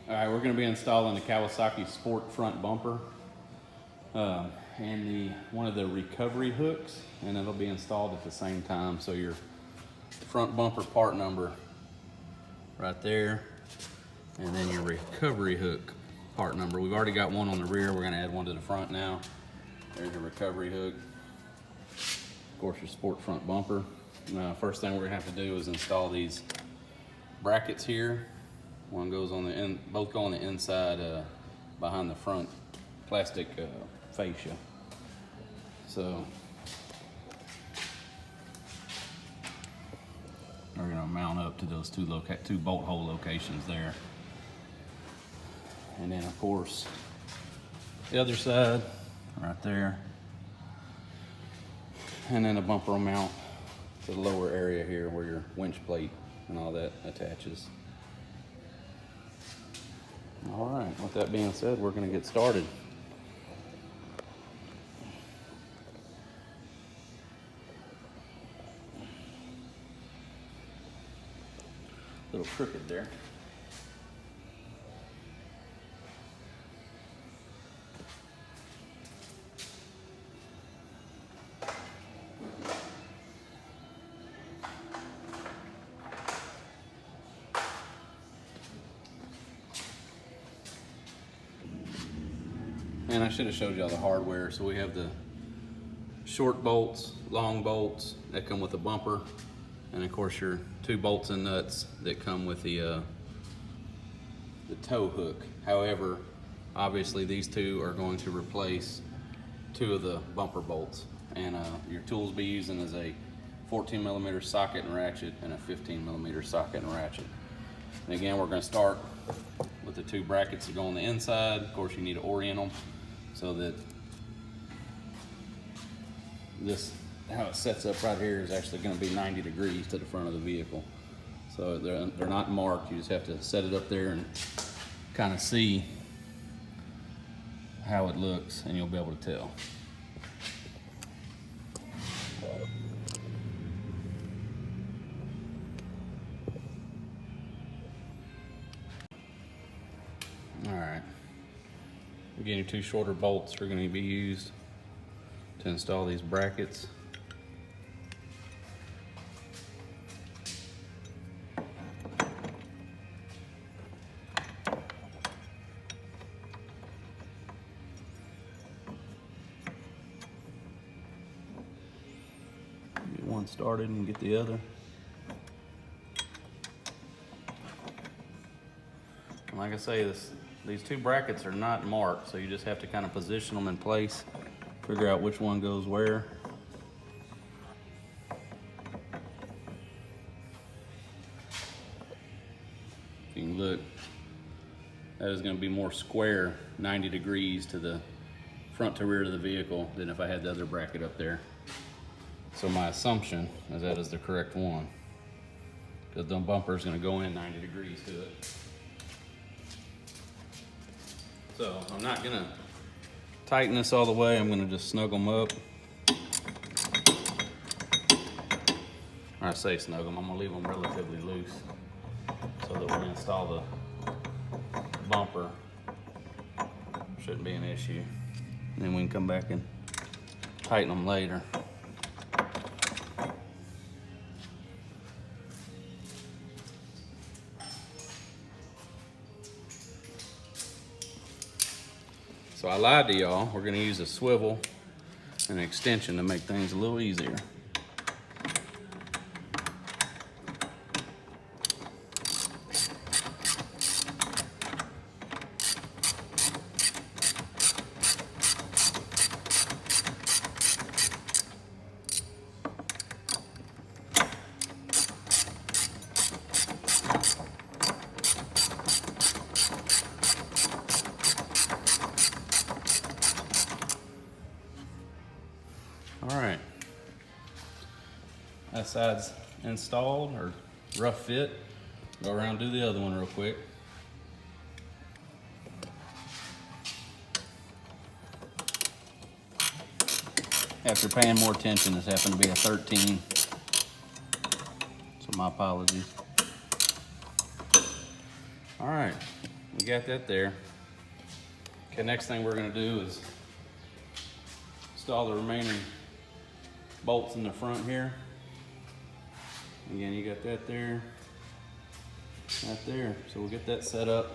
All right, we're going to be installing the Kawasaki Sport front bumper and one of the recovery hooks, and it'll be installed at the same time. So your front bumper part number right there, and then your recovery hook part number. We've already got one on the rear. We're going to add one to the front now. There's your recovery hook. Of course, your Sport front bumper. First thing we're going to have to do is install these brackets here. One goes on the end, both go on the inside behind the front plastic fascia. So we're going to mount up to those two bolt hole locations there. And then of course the other side right there. And then the bumper will mount to the lower area here where your winch plate and all that attaches. All right, with that being said, we're going to get started. A little crooked there. And I should have showed y'all the hardware. So we have the short bolts, long bolts that come with the bumper, and of course your 2 bolts and nuts that come with the tow hook. However, obviously these 2 are going to replace 2 of the bumper bolts, and your tools be using is a 14mm socket and ratchet and a 15mm socket and ratchet. And again, we're going to start with the 2 brackets that go on the inside. Of course, you need to orient them so that this, how it sets up right here, is actually going to be 90 degrees to the front of the vehicle. So they're not marked. You just have to set it up there and kind of see how it looks, and you'll be able to tell. All right. Again, your 2 shorter bolts are going to be used to install these brackets. Get one started and get the other. And like I say, these 2 brackets are not marked, so you just have to kind of position them in place, figure out which one goes where. If you can look, that is going to be more square, 90 degrees to the front to rear of the vehicle than if I had the other bracket up there. So my assumption is that is the correct one, because the bumper is going to go in 90 degrees to it. So I'm not gonna tighten this all the way. I'm gonna just snug them up. Or I say snug them, I'm gonna leave them relatively loose so that when we install the bumper, shouldn't be an issue. And then we can come back and tighten them later. So I lied to y'all. We're gonna use a swivel and an extension to make things a little easier. All right, that side's installed or rough fit. Go around and do the other one real quick. After paying more attention, this happened to be a 13. So my apologies. All right, We got that there. Okay, next thing we're gonna do is install the remaining bolts in the front here. Again, you got that there, that there. So we'll get that set up.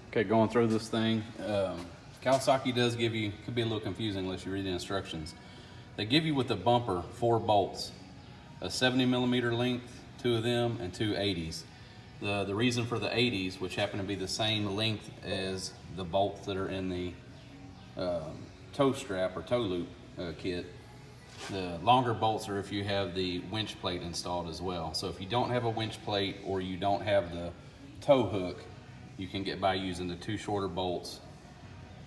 Okay, going through this thing. Kawasaki does give you, could be a little confusing unless you read the instructions. They give you with the bumper 4 bolts, a 70mm length, 2 of them, and 2 80s. The reason for the 80s, which happen to be the same length as the bolts that are in the toe strap or toe loop kit. The longer bolts are if you have the winch plate installed as well. So if you don't have a winch plate or you don't have the toe hook, you can get by using the 2 shorter bolts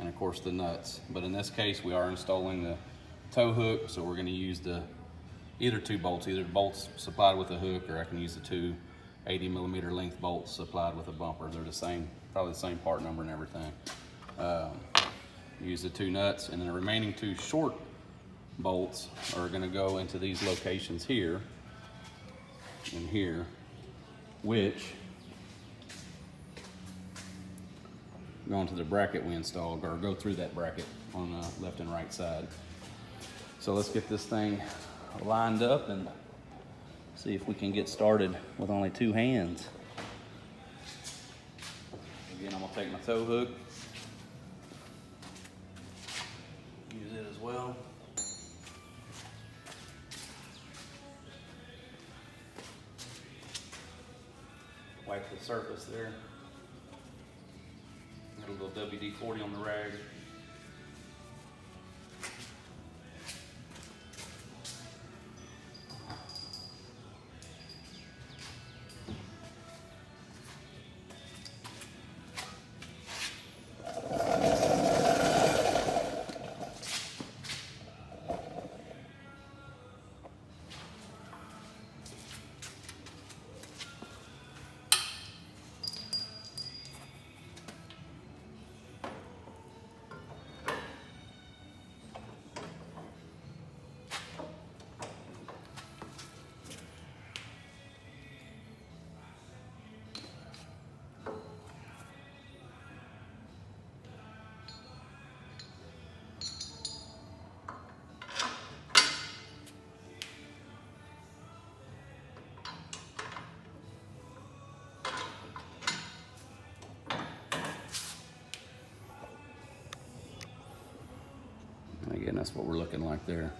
and of course the nuts. But in this case, we are installing the toe hook, so we're going to use either 2 bolts, either the bolts supplied with a hook, or I can use the 2 80mm length bolts supplied with a bumper. They're the same, probably the same part number and everything. Use the 2 nuts, and then the remaining 2 short bolts are going to go into these locations here and here, which go into the bracket we installed, or go through that bracket on the left and right side. So let's get this thing lined up and see if we can get started with only 2 hands. Again, I'm gonna take my toe hook, use it as well. Wipe the surface there. Got a little WD-40 on the rag. Again, that's what we're looking like there.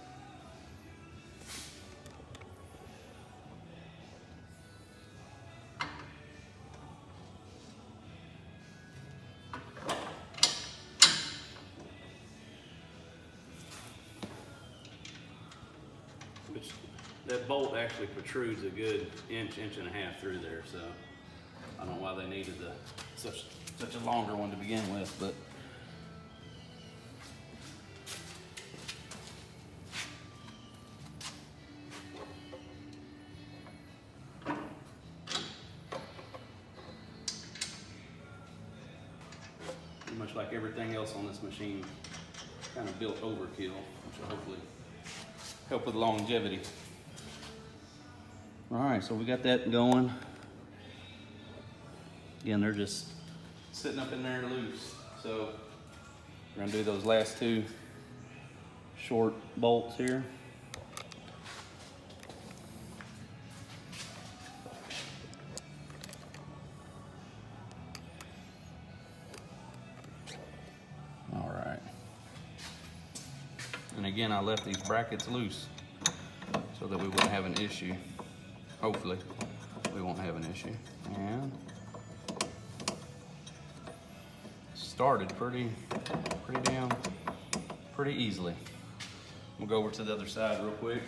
Which, that bolt actually protrudes a good inch and a half through there, so I don't know why they needed such a longer one to begin with, but much like everything else on this machine, kind of built overkill, which will hopefully help with longevity. All right, so we got that going. Again, they're just sitting up in there loose. So we're gonna do those last 2 short bolts here. And again, I left these brackets loose so that we wouldn't have an issue. Hopefully, we won't have an issue. And started pretty easily. We'll go over to the other side real quick.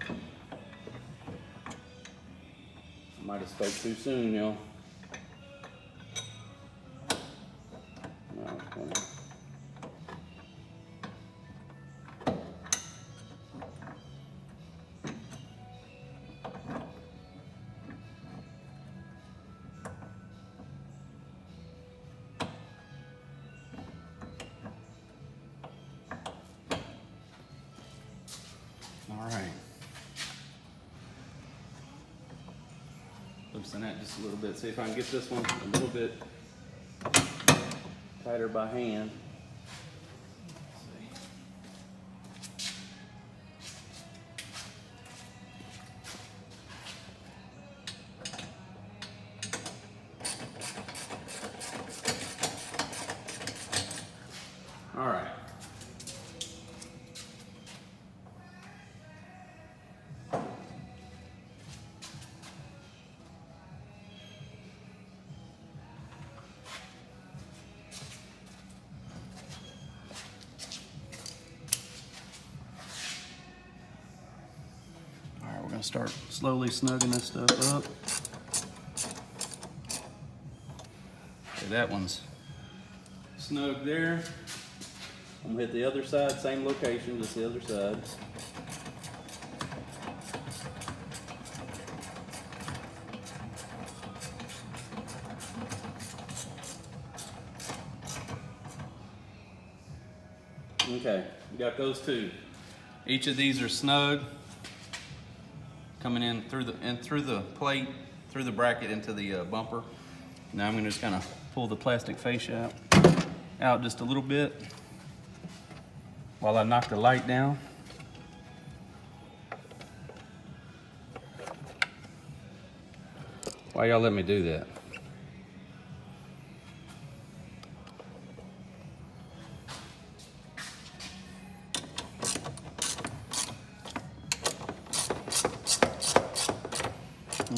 I might have spoke too soon, y'all. All right. loosen that just a little bit. See if I can get this one a little bit tighter by hand. All right. We're gonna start slowly snugging this stuff up. Okay, that one's snug there. I'm gonna hit the other side, same location, just the other side. Okay, we got those two. Each of these are snug, coming in through the plate, through the bracket into the bumper. Now I'm gonna just kind of pull the plastic fascia out just a little bit while I knock the light down. Why y'all let me do that?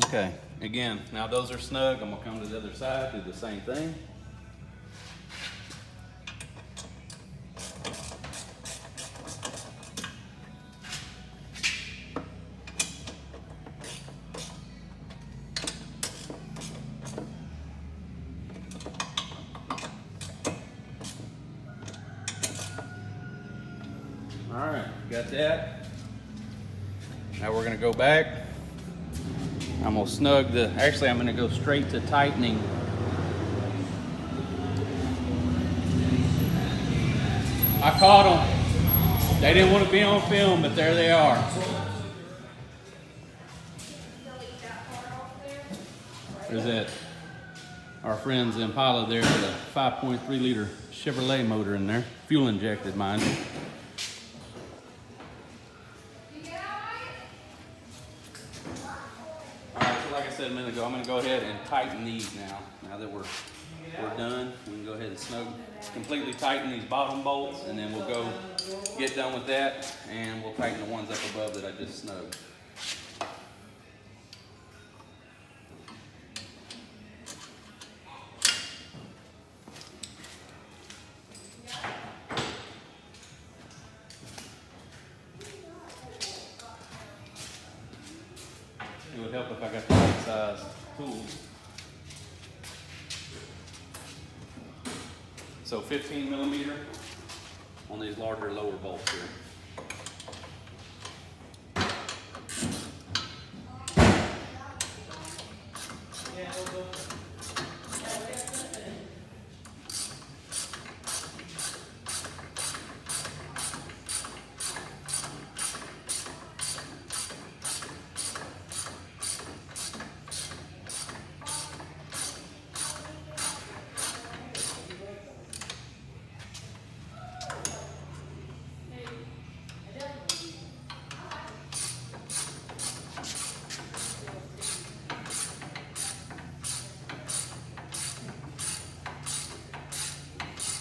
Okay, again, now those are snug. I'm gonna come to the other side, do the same thing. All right, got that. Now we're gonna go back. I'm gonna snug actually I'm gonna go straight to tightening. I caught them. They didn't want to be on film, but there they are. There's that, our friend's Impala there with a 5.3 liter Chevrolet motor in there, fuel injected, mind you. Like I said a minute ago, I'm going to go ahead and tighten these now. Now that we're done, we can go ahead and completely tighten these bottom bolts, and then we'll go get done with that, and we'll tighten the ones up above that I just snugged. It would help if I got the right size tools. So 15 millimeter on these larger lower bolts here.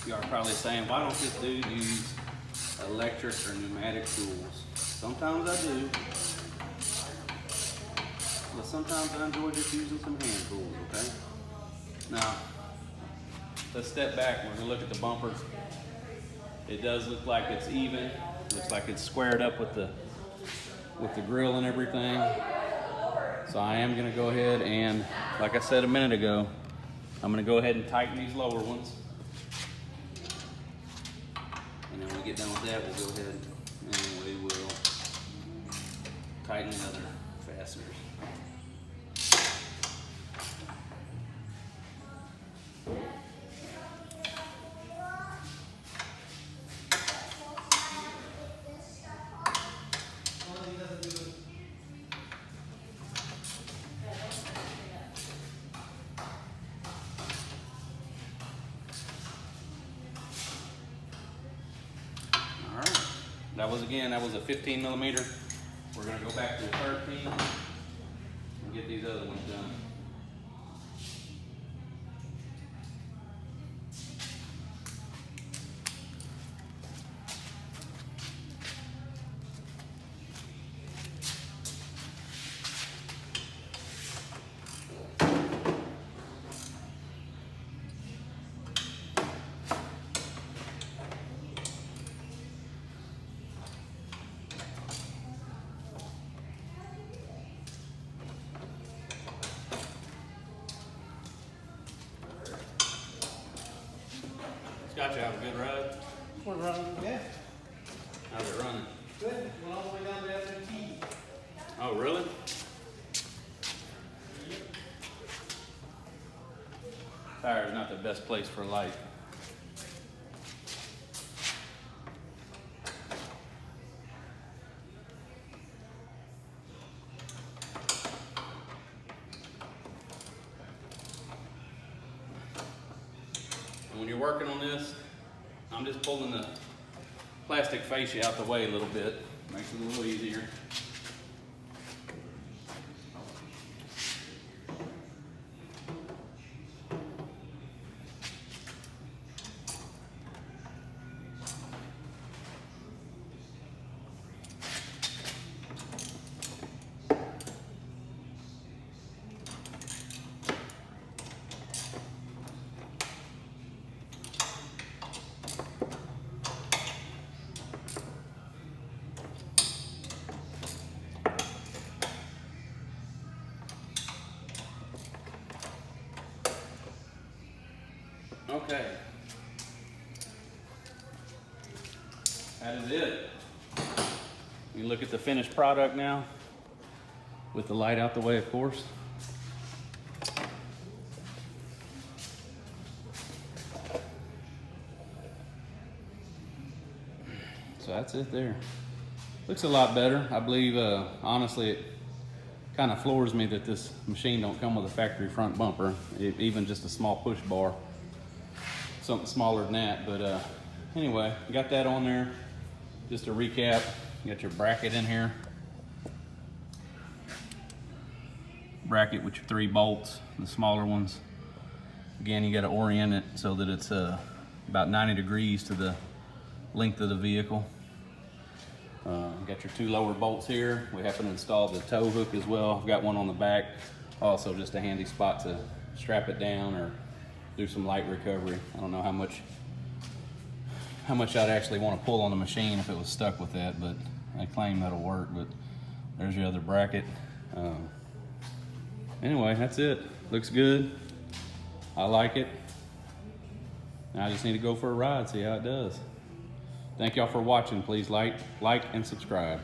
You are probably saying, why don't this dude use electric or pneumatic tools? Sometimes I do, but sometimes I enjoy just using some hand tools, okay? Now, let's step back. We're gonna look at the bumper. It does look like it's even. Looks like it's squared up with the grill and everything. So I am gonna go ahead and, like I said a minute ago, I'm gonna go ahead and tighten these lower ones. And then when we get done with that, we'll go ahead and we will tighten the other fasteners. that was a 15 millimeter. We're gonna go back to the 13 and get these other ones done. Got you have a good ride? We're running, yeah. How's it running? Good. Went all the way down to FMT. Oh, really? Tire is not the best place for light. When you're working on this, I'm just pulling the plastic fascia out the way a little bit. Makes it a little easier. Okay. That is it. You look at the finished product now, with the light out the way, of course. So that's it there. Looks a lot better. I believe, honestly, it kind of floors me that this machine don't come with a factory front bumper, even just a small push bar. Something smaller than that, but anyway, you got that on there. Just to recap, you got your bracket in here. Bracket with your 3 bolts, the smaller ones. Again, you got to orient it so that it's about 90 degrees to the length of the vehicle. Got your 2 lower bolts here. We happen to install the tow hook as well. I've got one on the back. Also just a handy spot to strap it down or do some light recovery. I don't know how much I'd actually want to pull on the machine if it was stuck with that, but I claim that'll work. But there's your other bracket. Anyway, that's it. Looks good. I like it. Now I just need to go for a ride, see how it does. Thank y'all for watching. Please like and subscribe.